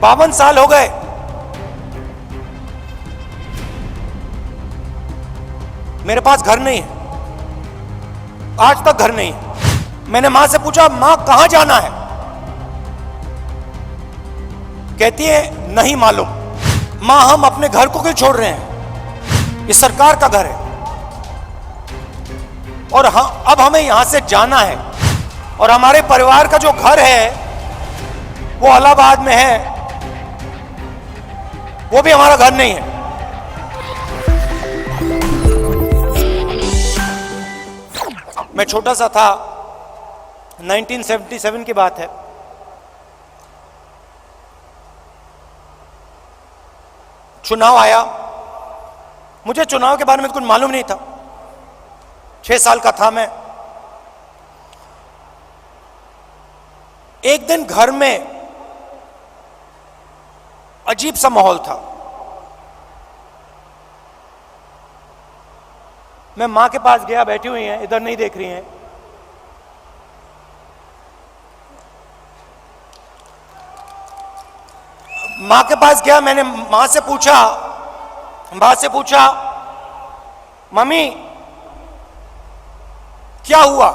52 साल हो गए, मेरे पास घर नहीं है, आज तक घर नहीं है। मैंने मां से पूछा, मां कहां जाना है? कहती है नहीं मालूम। मां हम अपने घर को क्यों छोड़ रहे हैं? ये सरकार का घर है और अब हमें यहां से जाना है, और हमारे परिवार का जो घर है वो इलाहाबाद में है, वो भी हमारा घर नहीं है। मैं छोटा सा था, 1977 की बात है। चुनाव आया, मुझे चुनाव के बारे में कुछ मालूम नहीं था, 6 साल का था मैं। एक दिन घर में अजीब सा माहौल था। मैं मां के पास गया, बैठी हुई हैं, इधर नहीं देख रही हैं। मां के पास गया, मैंने मां से पूछा मम्मी क्या हुआ?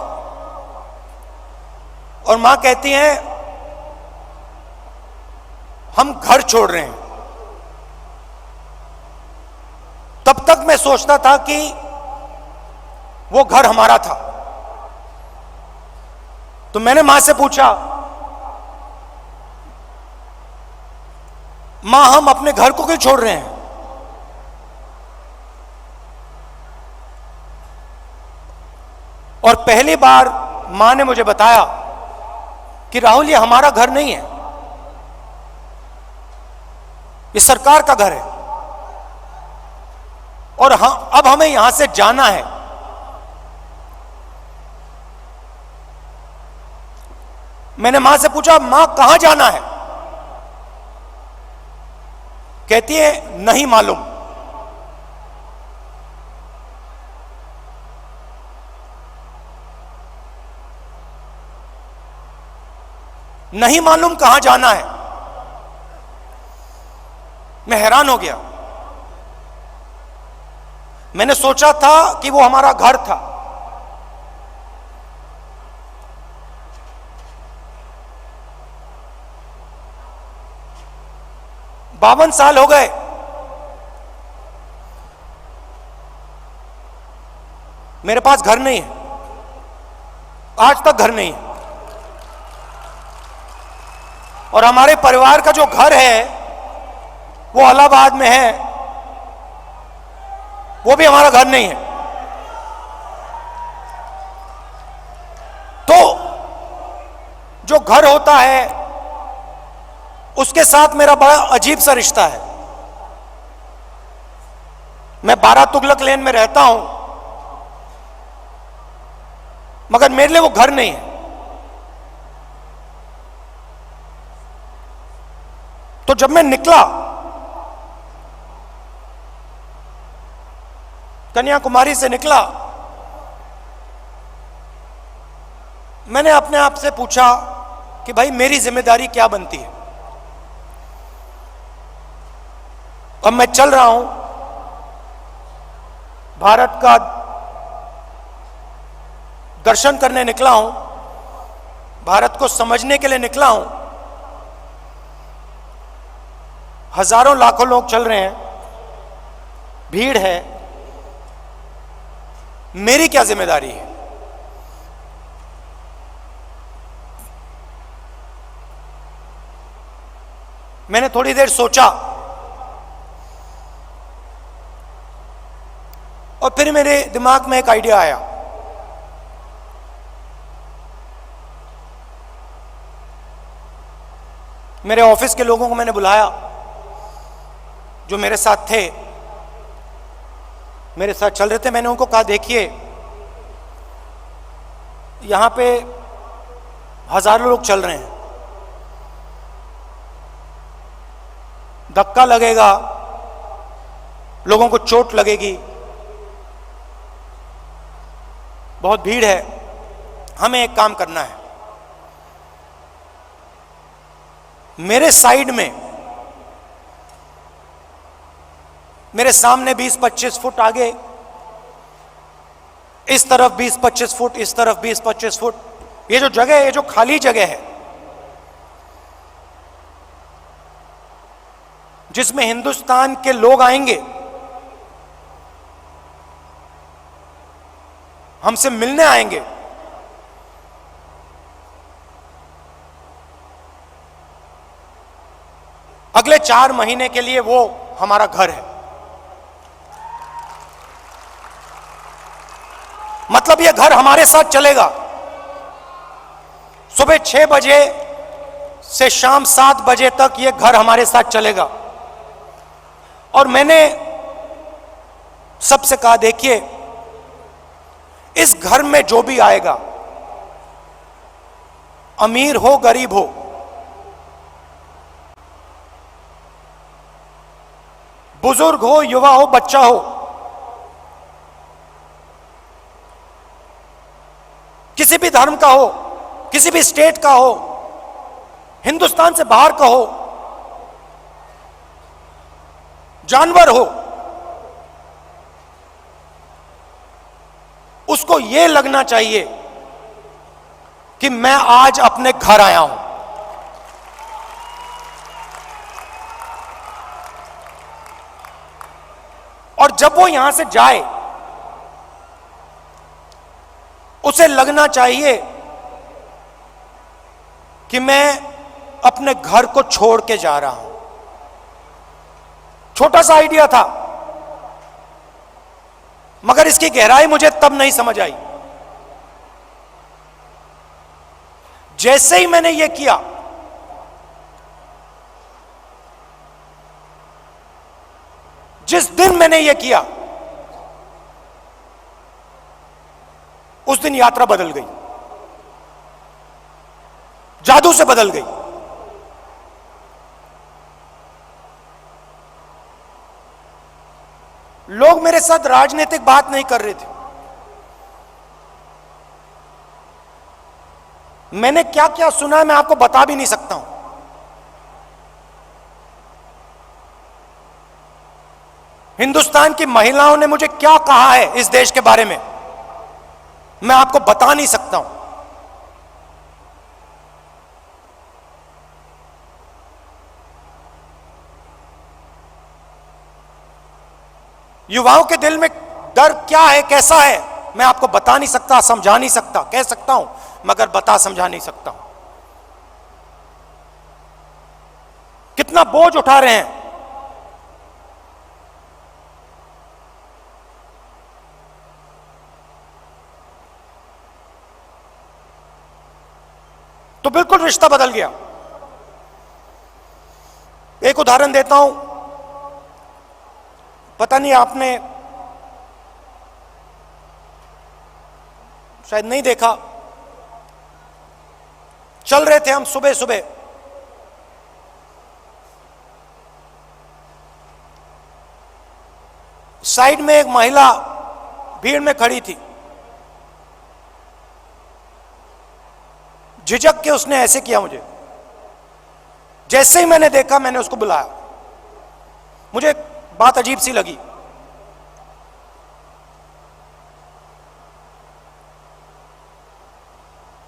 और मां कहती हैं हम घर छोड़ रहे हैं। तब तक मैं सोचता था कि वो घर हमारा था। तो मैंने मां से पूछा, मां हम अपने घर को क्यों छोड़ रहे हैं? और पहली बार मां ने मुझे बताया कि राहुल ये हमारा घर नहीं है, ये सरकार का घर है, और अब हमें यहां से जाना है। मैंने मां से पूछा, मां कहां जाना है? कहती है नहीं मालूम। नहीं मालूम कहां जाना है? मैं हैरान हो गया। मैंने सोचा था कि वो हमारा घर था। बावन साल हो गए, मेरे पास घर नहीं है, आज तक घर नहीं है। और हमारे परिवार का जो घर है वो इलाहाबाद में है, वो भी हमारा घर नहीं है। तो जो घर होता है उसके साथ मेरा बड़ा अजीब सा रिश्ता है। मैं 12 तुगलक लेन में रहता हूं, मगर मेरे लिए वो घर नहीं है। तो जब मैं निकला, कन्याकुमारी से निकला, मैंने अपने आप से पूछा कि भाई मेरी जिम्मेदारी क्या बनती है। अब मैं चल रहा हूं, भारत का दर्शन करने निकला हूं, भारत को समझने के लिए निकला हूं। हजारों लाखों लोग चल रहे हैं, भीड़ है, मेरी क्या जिम्मेदारी है? मैंने थोड़ी देर सोचा और फिर मेरे दिमाग में एक आइडिया आया। मेरे ऑफिस के लोगों को मैंने बुलाया जो मेरे साथ थे, मेरे साथ चल रहे थे। मैंने उनको कहा, देखिए यहां पे हजारों लोग चल रहे हैं, धक्का लगेगा, लोगों को चोट लगेगी, बहुत भीड़ है। हमें एक काम करना है, मेरे साइड में मेरे सामने 20-25 फुट आगे, इस तरफ 20-25 फुट, इस तरफ 20-25 फुट, ये जो जगह है, ये जो खाली जगह है जिसमें हिंदुस्तान के लोग आएंगे, हमसे मिलने आएंगे, अगले 4 महीने के लिए वो हमारा घर है। मतलब ये घर हमारे साथ चलेगा। सुबह 6 बजे से शाम 7 बजे तक ये घर हमारे साथ चलेगा। और मैंने सबसे कहा, देखिए इस घर में जो भी आएगा, अमीर हो गरीब हो, बुजुर्ग हो युवा हो बच्चा हो, किसी भी धर्म का हो, किसी भी स्टेट का हो, हिंदुस्तान से बाहर का हो, जानवर हो, उसको यह लगना चाहिए कि मैं आज अपने घर आया हूं। और जब वो यहां से जाए, उसे लगना चाहिए कि मैं अपने घर को छोड़ के जा रहा हूं। छोटा सा आइडिया था, मगर इसकी गहराई मुझे तब नहीं समझ आई। जैसे ही मैंने यह किया, जिस दिन मैंने यह किया, उस दिन यात्रा बदल गई, जादू से बदल गई। लोग मेरे साथ राजनीतिक बात नहीं कर रहे थे। मैंने क्या क्या सुना है मैं आपको बता भी नहीं सकता हूं। हिंदुस्तान की महिलाओं ने मुझे क्या कहा है इस देश के बारे में, मैं आपको बता नहीं सकता हूं। युवाओं के दिल में डर क्या है, कैसा है, मैं आपको बता नहीं सकता, समझा नहीं सकता। कह सकता हूं मगर बता समझा नहीं सकता हूं। कितना बोझ उठा रहे हैं। तो बिल्कुल रिश्ता बदल गया। एक उदाहरण देता हूं, पता नहीं आपने शायद नहीं देखा। चल रहे थे हम सुबह सुबह, साइड में एक महिला भीड़ में खड़ी थी। झिझक के उसने ऐसे किया मुझे। जैसे ही मैंने देखा, मैंने उसको बुलाया। मुझे बात अजीब सी लगी।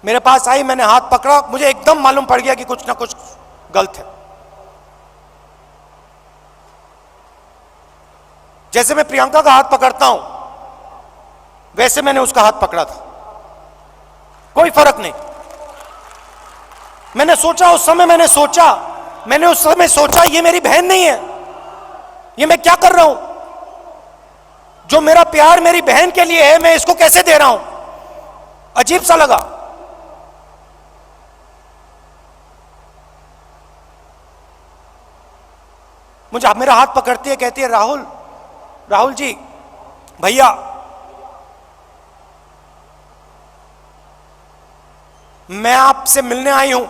मेरे पास आई, मैंने हाथ पकड़ा, मुझे एकदम मालूम पड़ गया कि कुछ ना कुछ गलत है। जैसे मैं प्रियंका का हाथ पकड़ता हूं, वैसे मैंने उसका हाथ पकड़ा था। कोई फर्क नहीं। मैंने सोचा उस समय सोचा ये मेरी बहन नहीं है, ये मैं क्या कर रहा हूं? जो मेरा प्यार मेरी बहन के लिए है, मैं इसको कैसे दे रहा हूं? अजीब सा लगा। मुझे मेरा हाथ पकड़ती है, कहती है राहुल जी, भैया, मैं आपसे मिलने आई हूं।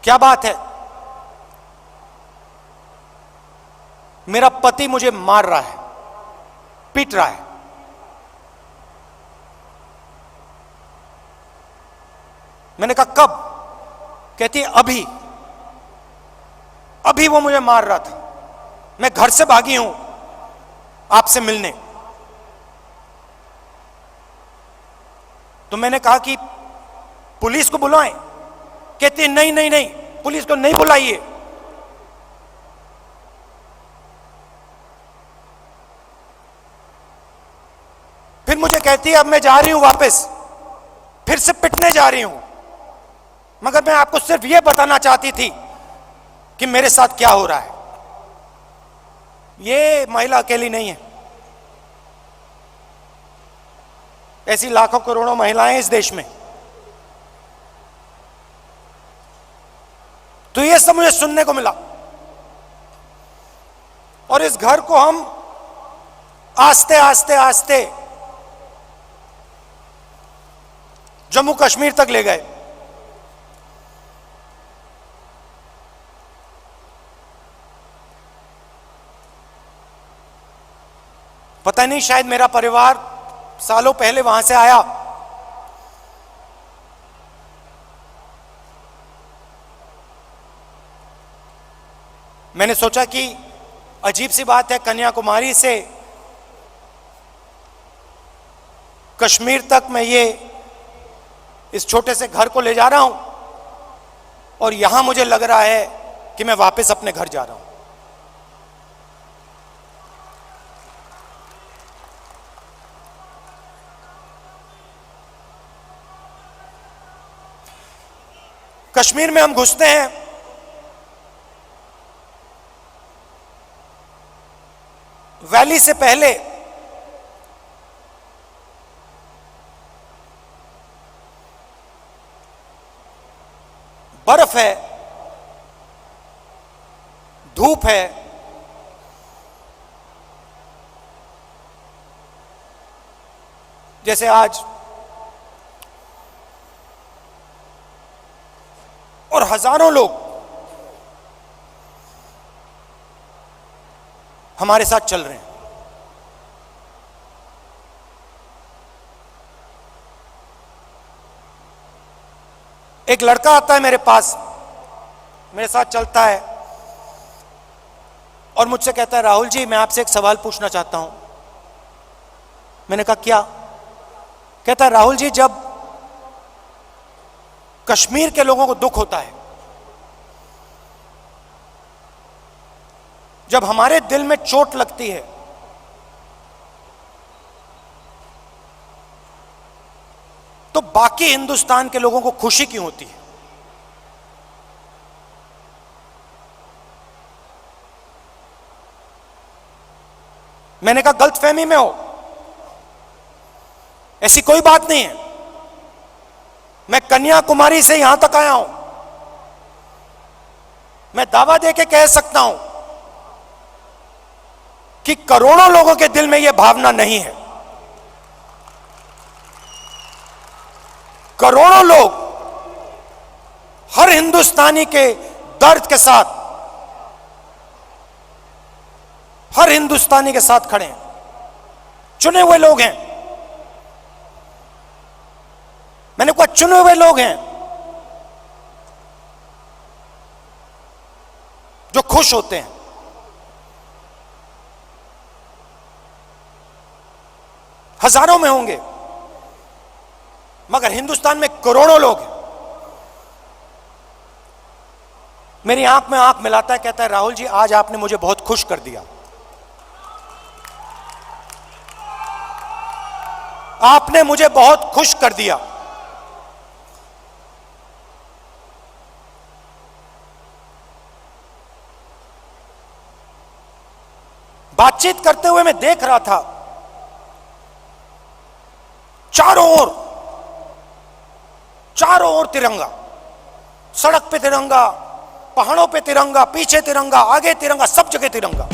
क्या बात है? मेरा पति मुझे मार रहा है, पीट रहा है। मैंने कहा कब? कहती है अभी। अभी वो मुझे मार रहा था, मैं घर से भागी हूं आपसे मिलने। तो मैंने कहा कि पुलिस को बुलाएं। कहती है नहीं नहीं नहीं, पुलिस को नहीं बुलाइए। फिर मुझे कहती है अब मैं जा रही हूं वापस, फिर से पिटने जा रही हूं। मगर मैं आपको सिर्फ यह बताना चाहती थी कि मेरे साथ क्या हो रहा है। ये महिला अकेली नहीं है, ऐसी लाखों करोड़ों महिलाएं इस देश में। तो ये सब मुझे सुनने को मिला, और इस घर को हम आस्ते आस्ते आस्ते जम्मू कश्मीर तक ले गए। पता नहीं, शायद मेरा परिवार सालों पहले वहां से आया। मैंने सोचा कि अजीब सी बात है, कन्याकुमारी से कश्मीर तक मैं ये इस छोटे से घर को ले जा रहा हूं, और यहां मुझे लग रहा है कि मैं वापस अपने घर जा रहा हूं। कश्मीर में हम घुसते हैं, वैली से पहले बर्फ है, धूप है, जैसे आज, और हजारों लोग हमारे साथ चल रहे हैं। एक लड़का आता है मेरे पास, मेरे साथ चलता है और मुझसे कहता है राहुल जी, मैं आपसे एक सवाल पूछना चाहता हूं। मैंने कहा क्या? कहता है राहुल जी, जब कश्मीर के लोगों को दुख होता है, जब हमारे दिल में चोट लगती है, तो बाकी हिंदुस्तान के लोगों को खुशी क्यों होती है? मैंने कहा गलतफहमी में हो, ऐसी कोई बात नहीं है। मैं कन्याकुमारी से यहां तक आया हूं, मैं दावा देके कह सकता हूं कि करोड़ों लोगों के दिल में यह भावना नहीं है। करोड़ों लोग हर हिंदुस्तानी के दर्द के साथ, हर हिंदुस्तानी के साथ खड़े हैं। चुने हुए लोग हैं, मैंने कहा चुने हुए लोग हैं जो खुश होते हैं। हजारों में होंगे, मगर हिंदुस्तान में करोड़ों लोग हैं। मेरी आंख में आंख मिलाता है, कहता है राहुल जी, आज आपने मुझे बहुत खुश कर दिया। आपने मुझे बहुत खुश कर दिया। बातचीत करते हुए मैं देख रहा था, चारों ओर तिरंगा, सड़क पे तिरंगा, पहाड़ों पे तिरंगा, पीछे तिरंगा, आगे तिरंगा, सब जगह तिरंगा।